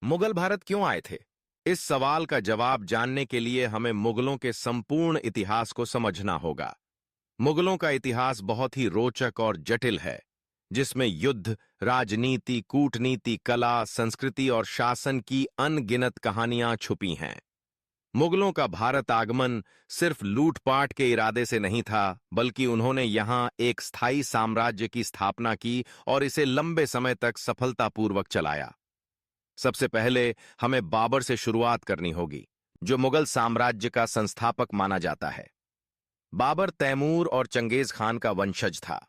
मुगल भारत क्यों आए थे? इस सवाल का जवाब जानने के लिए हमें मुगलों के संपूर्ण इतिहास को समझना होगा। मुगलों का इतिहास बहुत ही रोचक और जटिल है, जिसमें युद्ध, राजनीति, कूटनीति, कला, संस्कृति और शासन की अनगिनत कहानियां छुपी हैं। मुगलों का भारत आगमन सिर्फ लूटपाट के इरादे से नहीं था, बल्कि उन्होंने यहां एक स्थायी साम्राज्य की स्थापना की और इसे लंबे समय तक सफलतापूर्वक चलाया। सबसे पहले हमें बाबर से शुरुआत करनी होगी, जो मुगल साम्राज्य का संस्थापक माना जाता है। बाबर तैमूर और चंगेज खान का वंशज था।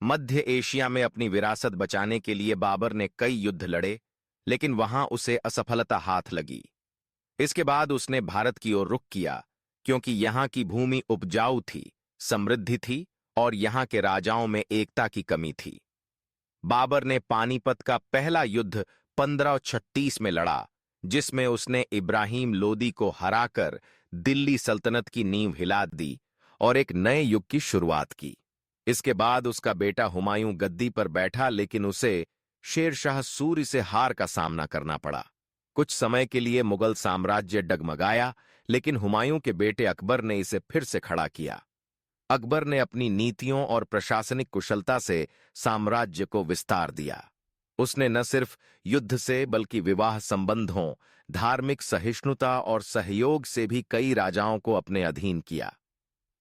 मध्य एशिया में अपनी विरासत बचाने के लिए बाबर ने कई युद्ध लड़े, लेकिन वहां उसे असफलता हाथ लगी। इसके बाद उसने भारत की ओर रुख किया, क्योंकि यहां की भूमि उपजाऊ थी, समृद्धि थी और यहां के राजाओं में एकता की कमी थी। बाबर ने पानीपत का पहला युद्ध 1536 में लड़ा, जिसमें उसने इब्राहिम लोदी को हराकर दिल्ली सल्तनत की नींव हिला दी और एक नए युग की शुरुआत की। इसके बाद उसका बेटा हुमायूं गद्दी पर बैठा, लेकिन उसे शेर शाह सूरी से हार का सामना करना पड़ा। कुछ समय के लिए मुगल साम्राज्य डगमगाया, लेकिन हुमायूं के बेटे अकबर ने इसे फिर से खड़ा किया। अकबर ने अपनी नीतियों और प्रशासनिक कुशलता से साम्राज्य को विस्तार दिया। उसने न सिर्फ युद्ध से, बल्कि विवाह संबंधों, धार्मिक सहिष्णुता और सहयोग से भी कई राजाओं को अपने अधीन किया।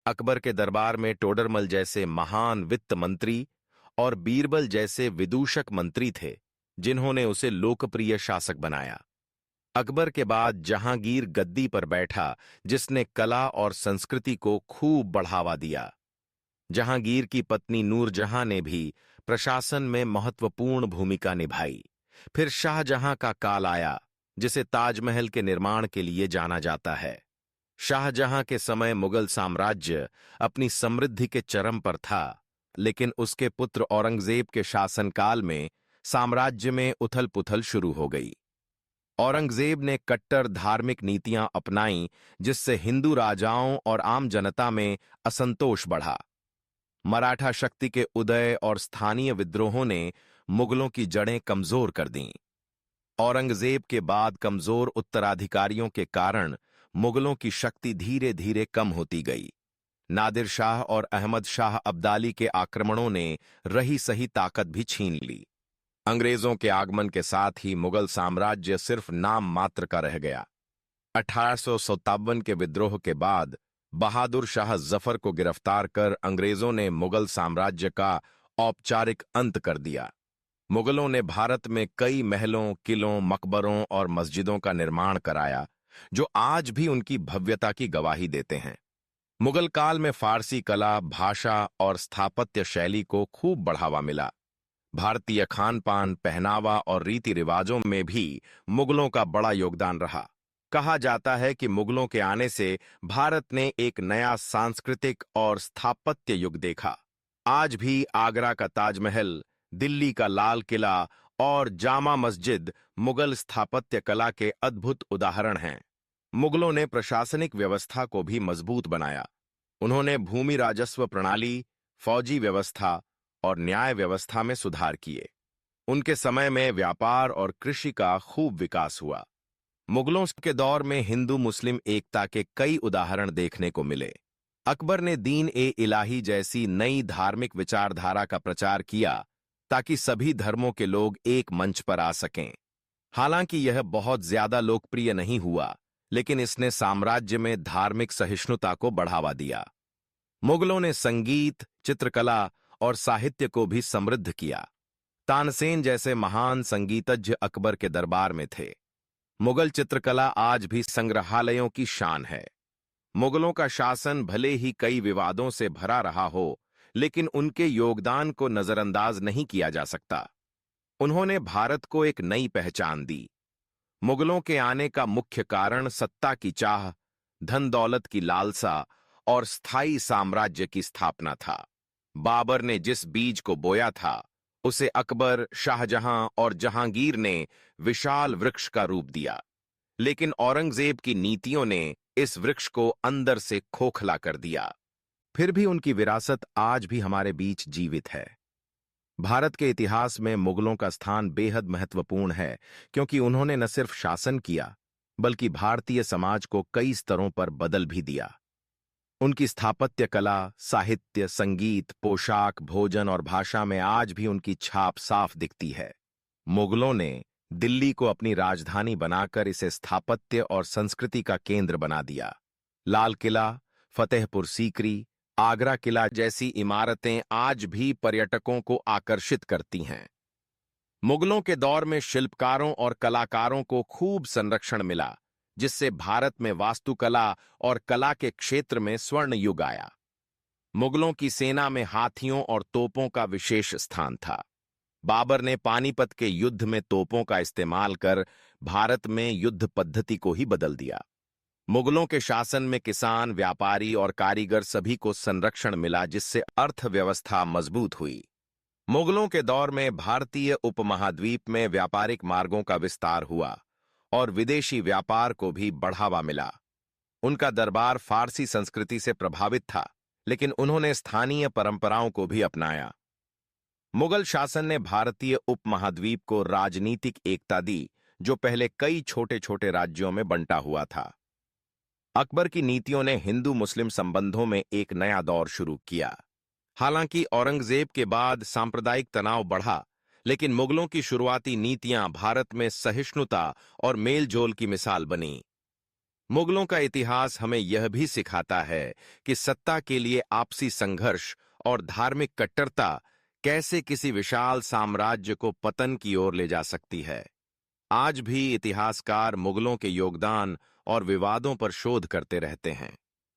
अकबर के दरबार में टोडरमल जैसे महान वित्त मंत्री और बीरबल जैसे विदूषक मंत्री थे, जिन्होंने उसे लोकप्रिय शासक बनाया। अकबर के बाद जहांगीर गद्दी पर बैठा, जिसने कला और संस्कृति को खूब बढ़ावा दिया। जहांगीर की पत्नी नूरजहां ने भी प्रशासन में महत्वपूर्ण भूमिका निभाई। फिर शाहजहां का काल आया, जिसे ताजमहल के निर्माण के लिए जाना जाता है। शाहजहां के समय मुगल साम्राज्य अपनी समृद्धि के चरम पर था, लेकिन उसके पुत्र औरंगजेब के शासनकाल में साम्राज्य में उथल-पुथल शुरू हो गई। औरंगजेब ने कट्टर धार्मिक नीतियां अपनाईं, जिससे हिंदू राजाओं और आम जनता में असंतोष बढ़ा। मराठा शक्ति के उदय और स्थानीय विद्रोहों ने मुगलों की जड़ें कमजोर कर दीं। औरंगजेब के बाद कमजोर उत्तराधिकारियों के कारण मुगलों की शक्ति धीरे धीरे कम होती गई। नादिर शाह और अहमद शाह अब्दाली के आक्रमणों ने रही सही ताकत भी छीन ली। अंग्रेजों के आगमन के साथ ही मुगल साम्राज्य सिर्फ नाम मात्र का रह गया। 1857 के विद्रोह के बाद बहादुर शाह जफर को गिरफ्तार कर अंग्रेजों ने मुगल साम्राज्य का औपचारिक अंत कर दिया। मुगलों ने भारत में कई महलों, किलों, मकबरों और मस्जिदों का निर्माण कराया, जो आज भी उनकी भव्यता की गवाही देते हैं। मुगल काल में फारसी कला, भाषा और स्थापत्य शैली को खूब बढ़ावा मिला। भारतीय खान-पान, पहनावा और रीति रिवाजों में भी मुगलों का बड़ा योगदान रहा। कहा जाता है कि मुगलों के आने से भारत ने एक नया सांस्कृतिक और स्थापत्य युग देखा। आज भी आगरा का ताजमहल, दिल्ली का लाल किला और जामा मस्जिद मुगल स्थापत्य कला के अद्भुत उदाहरण हैं। मुगलों ने प्रशासनिक व्यवस्था को भी मजबूत बनाया। उन्होंने भूमि राजस्व प्रणाली, फौजी व्यवस्था और न्याय व्यवस्था में सुधार किए। उनके समय में व्यापार और कृषि का खूब विकास हुआ। मुगलों के दौर में हिंदू मुस्लिम एकता के कई उदाहरण देखने को मिले। अकबर ने दीन-ए-इलाही जैसी नई धार्मिक विचारधारा का प्रचार किया, ताकि सभी धर्मों के लोग एक मंच पर आ सकें। हालांकि यह बहुत ज्यादा लोकप्रिय नहीं हुआ, लेकिन इसने साम्राज्य में धार्मिक सहिष्णुता को बढ़ावा दिया। मुगलों ने संगीत, चित्रकला और साहित्य को भी समृद्ध किया। तानसेन जैसे महान संगीतज्ञ अकबर के दरबार में थे। मुगल चित्रकला आज भी संग्रहालयों की शान है। मुगलों का शासन भले ही कई विवादों से भरा रहा हो, लेकिन उनके योगदान को नजरअंदाज नहीं किया जा सकता। उन्होंने भारत को एक नई पहचान दी। मुगलों के आने का मुख्य कारण सत्ता की चाह, धन दौलत की लालसा और स्थायी साम्राज्य की स्थापना था। बाबर ने जिस बीज को बोया था, उसे अकबर, शाहजहां और जहांगीर ने विशाल वृक्ष का रूप दिया। लेकिन औरंगजेब की नीतियों ने इस वृक्ष को अंदर से खोखला कर दिया। फिर भी उनकी विरासत आज भी हमारे बीच जीवित है। भारत के इतिहास में मुगलों का स्थान बेहद महत्वपूर्ण है, क्योंकि उन्होंने न सिर्फ शासन किया बल्कि भारतीय समाज को कई स्तरों पर बदल भी दिया। उनकी स्थापत्य कला, साहित्य, संगीत, पोशाक, भोजन और भाषा में आज भी उनकी छाप साफ दिखती है। मुगलों ने दिल्ली को अपनी राजधानी बनाकर इसे स्थापत्य और संस्कृति का केंद्र बना दिया। लाल किला, फतेहपुर सीकरी, आगरा किला जैसी इमारतें आज भी पर्यटकों को आकर्षित करती हैं। मुगलों के दौर में शिल्पकारों और कलाकारों को खूब संरक्षण मिला, जिससे भारत में वास्तुकला और कला के क्षेत्र में स्वर्ण युग आया। मुगलों की सेना में हाथियों और तोपों का विशेष स्थान था। बाबर ने पानीपत के युद्ध में तोपों का इस्तेमाल कर भारत में युद्ध पद्धति को ही बदल दिया। मुगलों के शासन में किसान, व्यापारी और कारीगर सभी को संरक्षण मिला, जिससे अर्थव्यवस्था मजबूत हुई। मुगलों के दौर में भारतीय उपमहाद्वीप में व्यापारिक मार्गों का विस्तार हुआ और विदेशी व्यापार को भी बढ़ावा मिला। उनका दरबार फारसी संस्कृति से प्रभावित था, लेकिन उन्होंने स्थानीय परंपराओं को भी अपनाया। मुगल शासन ने भारतीय उपमहाद्वीप को राजनीतिक एकता दी, जो पहले कई छोटे छोटे राज्यों में बंटा हुआ था। अकबर की नीतियों ने हिंदू मुस्लिम संबंधों में एक नया दौर शुरू किया। हालांकि औरंगजेब के बाद सांप्रदायिक तनाव बढ़ा, लेकिन मुगलों की शुरुआती नीतियां भारत में सहिष्णुता और मेलजोल की मिसाल बनी। मुगलों का इतिहास हमें यह भी सिखाता है कि सत्ता के लिए आपसी संघर्ष और धार्मिक कट्टरता कैसे किसी विशाल साम्राज्य को पतन की ओर ले जा सकती है। आज भी इतिहासकार मुगलों के योगदान और विवादों पर शोध करते रहते हैं।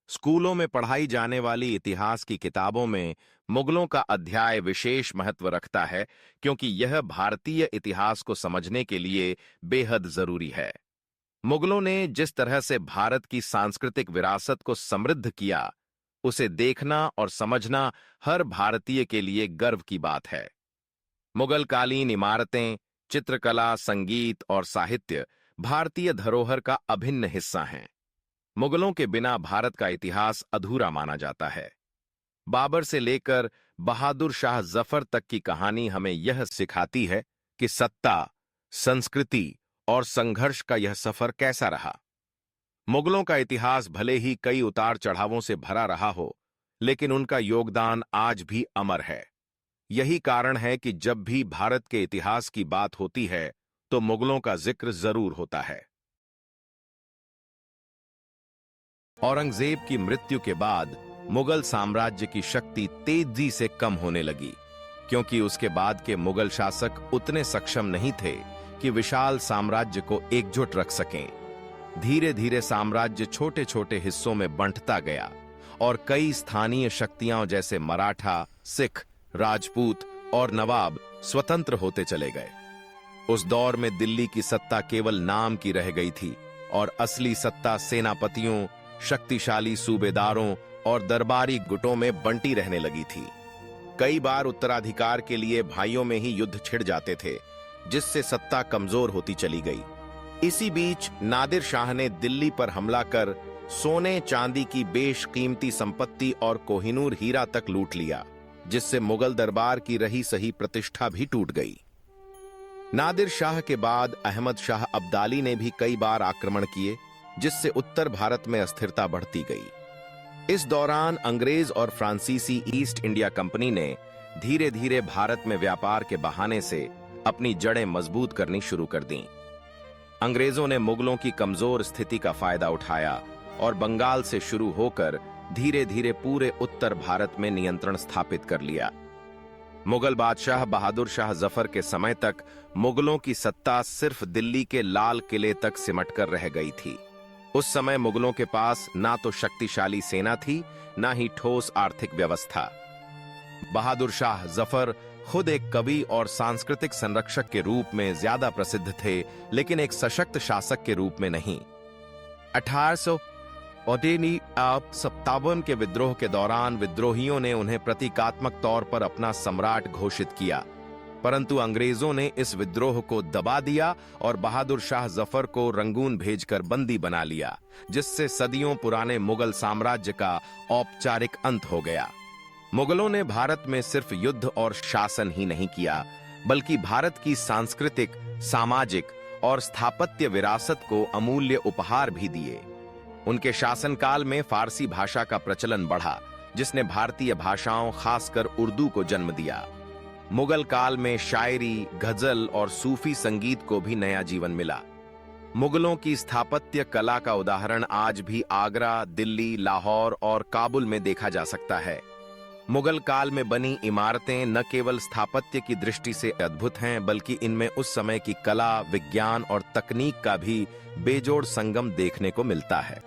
स्कूलों में पढ़ाई जाने वाली इतिहास की किताबों में मुगलों का अध्याय विशेष महत्व रखता है, क्योंकि यह भारतीय इतिहास को समझने के लिए बेहद जरूरी है। मुगलों ने जिस तरह से भारत की सांस्कृतिक विरासत को समृद्ध किया, उसे देखना और समझना हर भारतीय के लिए गर्व की बात है। मुगल कालीन इमारतें, चित्रकला, संगीत और साहित्य भारतीय धरोहर का अभिन्न हिस्सा हैं। मुगलों के बिना भारत का इतिहास अधूरा माना जाता है। बाबर से लेकर बहादुर शाह जफर तक की कहानी हमें यह सिखाती है कि सत्ता, संस्कृति और संघर्ष का यह सफर कैसा रहा। मुगलों का इतिहास भले ही कई उतार चढ़ावों से भरा रहा हो, लेकिन उनका योगदान आज भी अमर है। यही कारण है कि जब भी भारत के इतिहास की बात होती है, तो मुगलों का जिक्र जरूर होता है। औरंगजेब की मृत्यु के बाद मुगल साम्राज्य की शक्ति तेजी से कम होने लगी, क्योंकि उसके बाद के मुगल शासक उतने सक्षम नहीं थे कि विशाल साम्राज्य को एकजुट रख सकें। धीरे धीरे साम्राज्य छोटे छोटे हिस्सों में बंटता गया और कई स्थानीय शक्तियां जैसे मराठा, सिख, राजपूत और नवाब स्वतंत्र होते चले गए। उस दौर में दिल्ली की सत्ता केवल नाम की रह गई थी और असली सत्ता सेनापतियों, शक्तिशाली सूबेदारों और दरबारी गुटों में बंटी रहने लगी थी। कई बार उत्तराधिकार के लिए भाइयों में ही युद्ध छिड़ जाते थे, जिससे सत्ता कमजोर होती चली गई। इसी बीच नादिर शाह ने दिल्ली पर हमला कर सोने चांदी की बेशकीमती संपत्ति और कोहिनूर हीरा तक लूट लिया, जिससे मुगल दरबार की रही सही प्रतिष्ठा भी टूट गई। नादिर शाह के बाद अहमद शाह अब्दाली ने भी कई बार आक्रमण किए, जिससे उत्तर भारत में अस्थिरता बढ़ती गई। इस दौरान अंग्रेज और फ्रांसीसी ईस्ट इंडिया कंपनी ने धीरे धीरे भारत में व्यापार के बहाने से अपनी जड़ें मजबूत करनी शुरू कर दी। अंग्रेजों ने मुगलों की कमजोर स्थिति का फायदा उठाया और बंगाल से शुरू होकर धीरे धीरे पूरे उत्तर भारत में नियंत्रण स्थापित कर लिया। मुगल बादशाह बहादुर शाह जफर के समय तक मुगलों की सत्ता सिर्फ दिल्ली के लाल किले तक सिमटकर रह गई थी। उस समय मुगलों के पास ना तो शक्तिशाली सेना थी, ना ही ठोस आर्थिक व्यवस्था। बहादुर शाह जफर खुद एक कवि और सांस्कृतिक संरक्षक के रूप में ज्यादा प्रसिद्ध थे, लेकिन एक सशक्त शासक के रूप में नहीं। 1857 के विद्रोह के दौरान विद्रोहियों ने उन्हें प्रतीकात्मक तौर पर अपना सम्राट घोषित किया, परंतु अंग्रेजों ने इस विद्रोह को दबा दिया और बहादुर शाह जफर को रंगून भेजकर बंदी बना लिया, जिससे सदियों पुराने मुगल साम्राज्य का औपचारिक अंत हो गया। मुगलों ने भारत में सिर्फ युद्ध और शासन ही नहीं किया, बल्कि भारत की सांस्कृतिक, सामाजिक और स्थापत्य विरासत को अमूल्य उपहार भी दिए। उनके शासनकाल में फारसी भाषा का प्रचलन बढ़ा, जिसने भारतीय भाषाओं, खासकर उर्दू को जन्म दिया। मुगल काल में शायरी, गजल और सूफी संगीत को भी नया जीवन मिला। मुगलों की स्थापत्य कला का उदाहरण आज भी आगरा, दिल्ली, लाहौर और काबुल में देखा जा सकता है। मुगल काल में बनी इमारतें न केवल स्थापत्य की दृष्टि से अद्भुत हैं, बल्कि इनमें उस समय की कला, विज्ञान और तकनीक का भी बेजोड़ संगम देखने को मिलता है।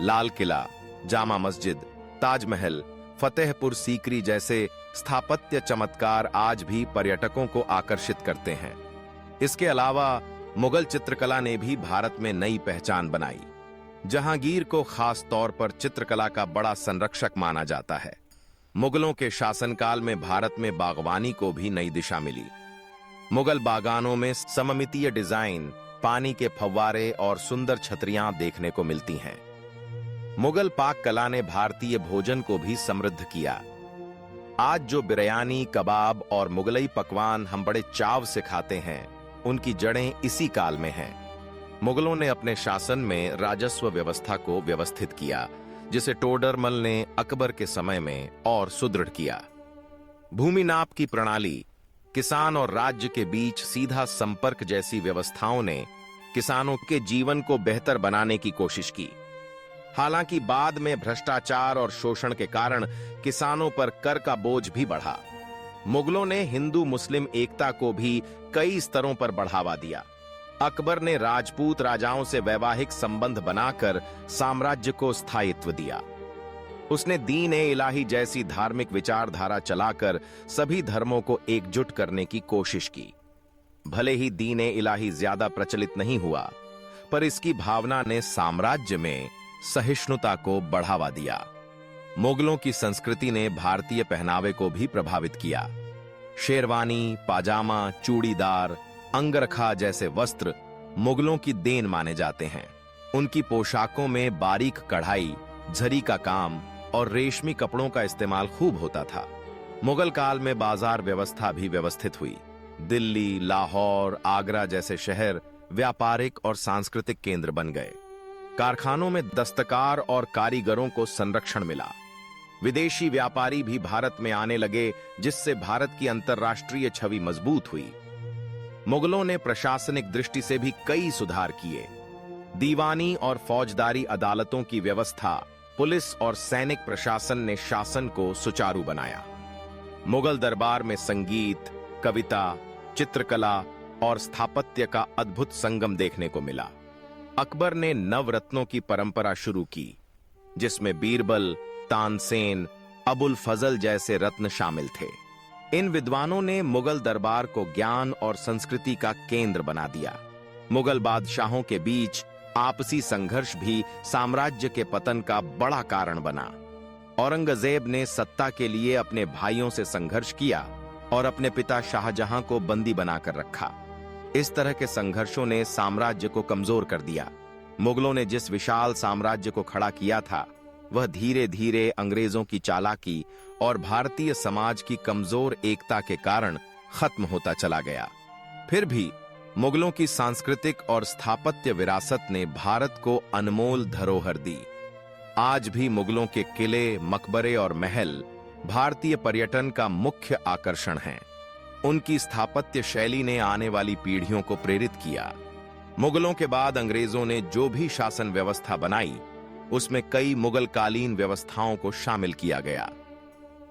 लाल किला, जामा मस्जिद, ताजमहल, फतेहपुर सीकरी जैसे स्थापत्य चमत्कार आज भी पर्यटकों को आकर्षित करते हैं। इसके अलावा मुगल चित्रकला ने भी भारत में नई पहचान बनाई। जहांगीर को खास तौर पर चित्रकला का बड़ा संरक्षक माना जाता है। मुगलों के शासनकाल में भारत में बागवानी को भी नई दिशा मिली। मुगल बागानों में सममितीय डिजाइन, पानी के फव्वारे और सुंदर छतरियां देखने को मिलती हैं। मुगल पाक कला ने भारतीय भोजन को भी समृद्ध किया। आज जो बिरयानी, कबाब और मुगलई पकवान हम बड़े चाव से खाते हैं, उनकी जड़ें इसी काल में हैं। मुगलों ने अपने शासन में राजस्व व्यवस्था को व्यवस्थित किया, जिसे टोडरमल ने अकबर के समय में और सुदृढ़ किया। भूमि नाप की प्रणाली, किसान और राज्य के बीच सीधा संपर्क जैसी व्यवस्थाओं ने किसानों के जीवन को बेहतर बनाने की कोशिश की। हालांकि बाद में भ्रष्टाचार और शोषण के कारण किसानों पर कर का बोझ भी बढ़ा। मुगलों ने हिंदू मुस्लिम एकता को भी कई स्तरों पर बढ़ावा दिया। अकबर ने राजपूत राजाओं से वैवाहिक संबंध बनाकर साम्राज्य को स्थायित्व दिया। उसने दीन-ए-इलाही जैसी धार्मिक विचारधारा चलाकर सभी धर्मों को एकजुट करने की कोशिश की। भले ही दीन-ए-इलाही ज्यादा प्रचलित नहीं हुआ, पर इसकी भावना ने साम्राज्य में सहिष्णुता को बढ़ावा दिया। मुगलों की संस्कृति ने भारतीय पहनावे को भी प्रभावित किया। शेरवानी, पाजामा, चूड़ीदार, अंगरखा जैसे वस्त्र मुगलों की देन माने जाते हैं। उनकी पोशाकों में बारीक कढ़ाई, जरी का काम और रेशमी कपड़ों का इस्तेमाल खूब होता था। मुगल काल में बाजार व्यवस्था भी व्यवस्थित हुई। दिल्ली, लाहौर, आगरा जैसे शहर व्यापारिक और सांस्कृतिक केंद्र बन गए। कारखानों में दस्तकार और कारीगरों को संरक्षण मिला। विदेशी व्यापारी भी भारत में आने लगे, जिससे भारत की अंतर्राष्ट्रीय छवि मजबूत हुई। मुगलों ने प्रशासनिक दृष्टि से भी कई सुधार किए। दीवानी और फौजदारी अदालतों की व्यवस्था, पुलिस और सैनिक प्रशासन ने शासन को सुचारू बनाया। मुगल दरबार में संगीत, कविता, चित्रकला और स्थापत्य का अद्भुत संगम देखने को मिला। अकबर ने नवरत्नों की परंपरा शुरू की, जिसमें बीरबल, तानसेन, अबुल फजल जैसे रत्न शामिल थे। इन विद्वानों ने मुगल दरबार को ज्ञान और संस्कृति का केंद्र बना दिया। मुगल बादशाहों के बीच आपसी संघर्ष भी साम्राज्य के पतन का बड़ा कारण बना। औरंगजेब ने सत्ता के लिए अपने भाइयों से संघर्ष किया और अपने पिता शाहजहां को बंदी बनाकर रखा। इस तरह के संघर्षों ने साम्राज्य को कमजोर कर दिया। मुगलों ने जिस विशाल साम्राज्य को खड़ा किया था, वह धीरे धीरे अंग्रेजों की चालाकी और भारतीय समाज की कमजोर एकता के कारण खत्म होता चला गया। फिर भी मुगलों की सांस्कृतिक और स्थापत्य विरासत ने भारत को अनमोल धरोहर दी। आज भी मुगलों के किले, मकबरे और महल भारतीय पर्यटन का मुख्य आकर्षण हैं। उनकी स्थापत्य शैली ने आने वाली पीढ़ियों को प्रेरित किया। मुगलों के बाद अंग्रेजों ने जो भी शासन व्यवस्था बनाई, उसमें कई मुगल कालीन व्यवस्थाओं को शामिल किया गया।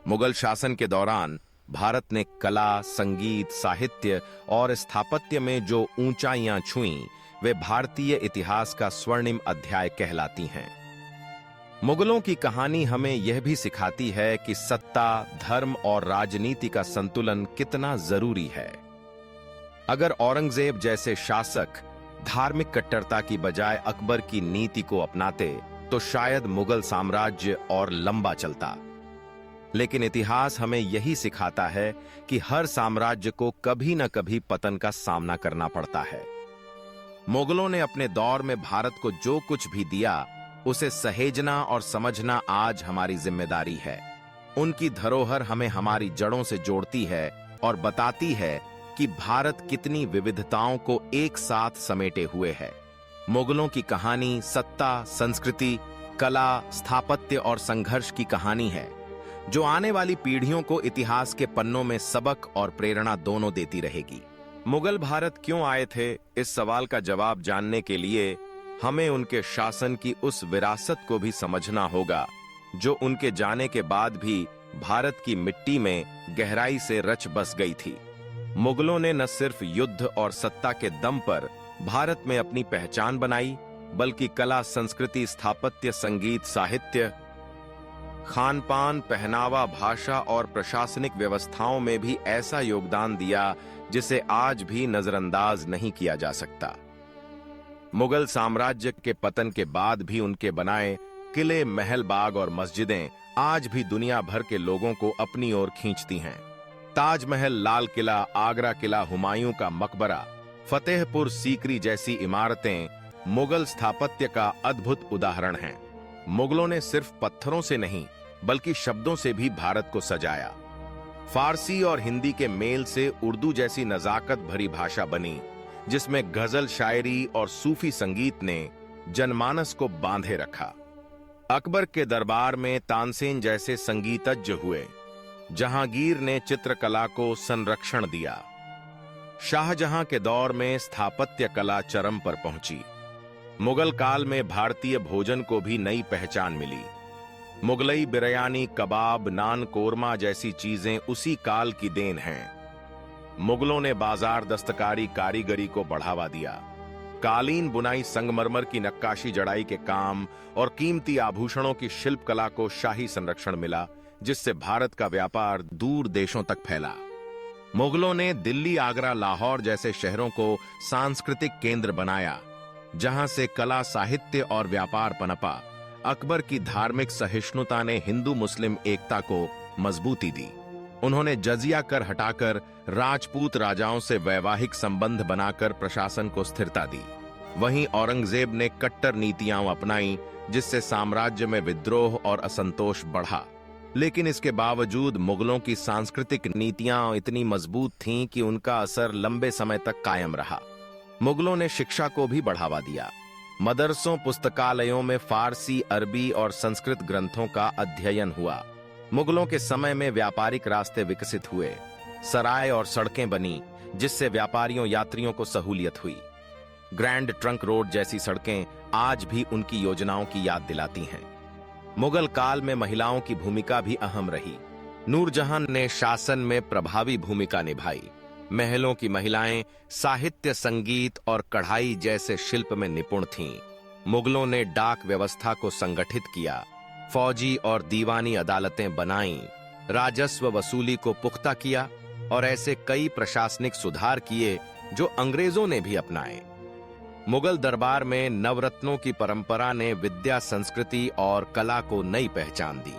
मुगल शासन के दौरान भारत ने कला, संगीत, साहित्य और स्थापत्य में जो ऊंचाइयां छुईं, वे भारतीय इतिहास का स्वर्णिम अध्याय कहलाती हैं। मुगलों की कहानी हमें यह भी सिखाती है कि सत्ता, धर्म और राजनीति का संतुलन कितना जरूरी है। अगर औरंगजेब जैसे शासक धार्मिक कट्टरता की बजाय अकबर की नीति को अपनाते, तो शायद मुगल साम्राज्य और लंबा चलता। लेकिन इतिहास हमें यही सिखाता है कि हर साम्राज्य को कभी न कभी पतन का सामना करना पड़ता है। मुगलों ने अपने दौर में भारत को जो कुछ भी दिया, उसे सहेजना और समझना आज हमारी जिम्मेदारी है। उनकी धरोहर हमें हमारी जड़ों से जोड़ती है और बताती है कि भारत कितनी विविधताओं को एक साथ समेटे हुए है। मुगलों की कहानी सत्ता, संस्कृति, कला, स्थापत्य और संघर्ष की कहानी है, जो आने वाली पीढ़ियों को इतिहास के पन्नों में सबक और प्रेरणा दोनों देती रहेगी। मुगल भारत क्यों आए थे, इस सवाल का जवाब जानने के लिए हमें उनके शासन की उस विरासत को भी समझना होगा, जो उनके जाने के बाद भी भारत की मिट्टी में गहराई से रच बस गई थी। मुगलों ने न सिर्फ युद्ध और सत्ता के दम पर भारत में अपनी पहचान बनाई, बल्कि कला, संस्कृति, स्थापत्य, संगीत, साहित्य, खानपान, पहनावा, भाषा और प्रशासनिक व्यवस्थाओं में भी ऐसा योगदान दिया जिसे आज भी नजरअंदाज नहीं किया जा सकता। मुगल साम्राज्य के पतन के बाद भी उनके बनाए किले, महल, बाग और मस्जिदें आज भी दुनिया भर के लोगों को अपनी ओर खींचती हैं। ताजमहल, लाल किला, आगरा किला, हुमायूं का मकबरा, फतेहपुर सीकरी जैसी इमारतें मुगल स्थापत्य का अद्भुत उदाहरण हैं। मुगलों ने सिर्फ पत्थरों से नहीं, बल्कि शब्दों से भी भारत को सजाया। फारसी और हिंदी के मेल से उर्दू जैसी नजाकत भरी भाषा बनी, जिसमें गजल, शायरी और सूफी संगीत ने जनमानस को बांधे रखा। अकबर के दरबार में तानसेन जैसे संगीतज्ञ हुए। जहांगीर ने चित्रकला को संरक्षण दिया। शाहजहां के दौर में स्थापत्य कला चरम पर पहुंची। मुगल काल में भारतीय भोजन को भी नई पहचान मिली। मुगलई बिरयानी, कबाब, नान, कोरमा जैसी चीजें उसी काल की देन हैं। मुगलों ने बाजार दस्तकारी कारीगरी को बढ़ावा दिया। कालीन बुनाई, संगमरमर की नक्काशी, जड़ाई के काम और कीमती आभूषणों की शिल्प कला को शाही संरक्षण मिला, जिससे भारत का व्यापार दूर देशों तक फैला। मुगलों ने दिल्ली, आगरा, लाहौर जैसे शहरों को सांस्कृतिक केंद्र बनाया, जहां से कला, साहित्य और व्यापार पनपा। अकबर की धार्मिक सहिष्णुता ने हिंदू मुस्लिम एकता को मजबूती दी। उन्होंने जजिया कर हटाकर राजपूत राजाओं से वैवाहिक संबंध बनाकर प्रशासन को स्थिरता दी। वहीं औरंगजेब ने कट्टर नीतियां अपनाई, जिससे साम्राज्य में विद्रोह और असंतोष बढ़ा। लेकिन इसके बावजूद मुगलों की सांस्कृतिक नीतियां इतनी मजबूत थीं कि उनका असर लंबे समय तक कायम रहा। मुगलों ने शिक्षा को भी बढ़ावा दिया। मदरसों, पुस्तकालयों में फारसी, अरबी और संस्कृत ग्रंथों का अध्ययन हुआ। मुगलों के समय में व्यापारिक रास्ते विकसित हुए, सराय और सड़कें बनी, जिससे व्यापारियों, यात्रियों को सहूलियत हुई। ग्रैंड ट्रंक रोड जैसी सड़कें आज भी उनकी योजनाओं की याद दिलाती हैं। मुगल काल में महिलाओं की भूमिका भी अहम रही। नूरजहां ने शासन में प्रभावी भूमिका निभाई। महलों की महिलाएं साहित्य, संगीत और कढ़ाई जैसे शिल्प में निपुण थीं। मुगलों ने डाक व्यवस्था को संगठित किया, फौजी और दीवानी अदालतें बनाईं, राजस्व वसूली को पुख्ता किया और ऐसे कई प्रशासनिक सुधार किए जो अंग्रेजों ने भी अपनाए। मुगल दरबार में नवरत्नों की परंपरा ने विद्या, संस्कृति और कला को नई पहचान दी।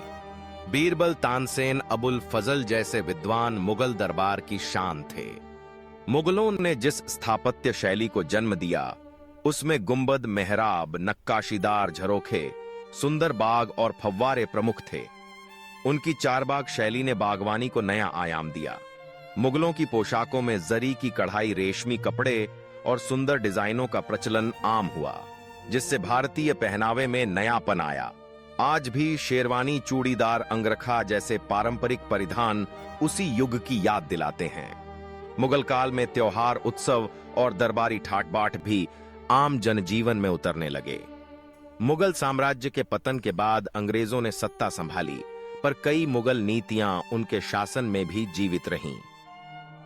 बीरबल, तानसेन, अबुल फजल जैसे विद्वान मुगल दरबार की शान थे। मुगलों ने जिस स्थापत्य शैली को जन्म दिया, उसमें गुंबद, मेहराब, नक्काशीदार झरोखे, सुंदर बाग और फव्वारे प्रमुख थे। उनकी चारबाग शैली ने बागवानी को नया आयाम दिया। मुगलों की पोशाकों में जरी की कढ़ाई, रेशमी कपड़े और सुंदर डिजाइनों का प्रचलन आम हुआ, जिससे भारतीय पहनावे में नयापन आया। आज भी शेरवानी, चूड़ीदार अंगरखा जैसे पारंपरिक परिधान उसी युग की याद दिलाते हैं। मुगल काल में त्योहार, उत्सव और दरबारी ठाट बाट भी आम जनजीवन में उतरने लगे। मुगल साम्राज्य के पतन के बाद अंग्रेजों ने सत्ता संभाली, पर कई मुगल नीतियां उनके शासन में भी जीवित रहीं।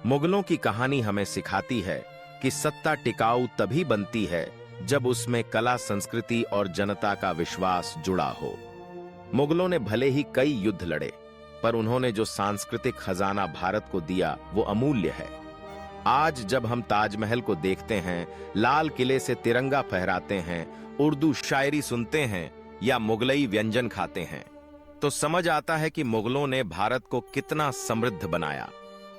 मुगलों की कहानी हमें सिखाती है कि सत्ता टिकाऊ तभी बनती है जब उसमें कला, संस्कृति और जनता का विश्वास जुड़ा हो। मुगलों ने भले ही कई युद्ध लड़े, पर उन्होंने जो सांस्कृतिक खजाना भारत को दिया वो अमूल्य है। आज जब हम ताजमहल को देखते हैं, लाल किले से तिरंगा फहराते हैं, उर्दू शायरी सुनते हैं या मुगलई व्यंजन खाते हैं, तो समझ आता है कि मुगलों ने भारत को कितना समृद्ध बनाया।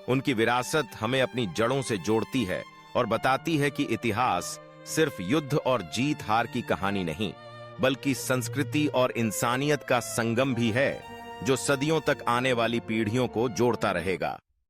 उनकी विरासत हमें अपनी जड़ों से जोड़ती है और बताती है कि इतिहास सिर्फ युद्ध और जीत हार की कहानी नहीं, बल्कि संस्कृति और इंसानियत का संगम भी है। जो सदियों तक आने वाली पीढ़ियों को जोड़ता रहेगा।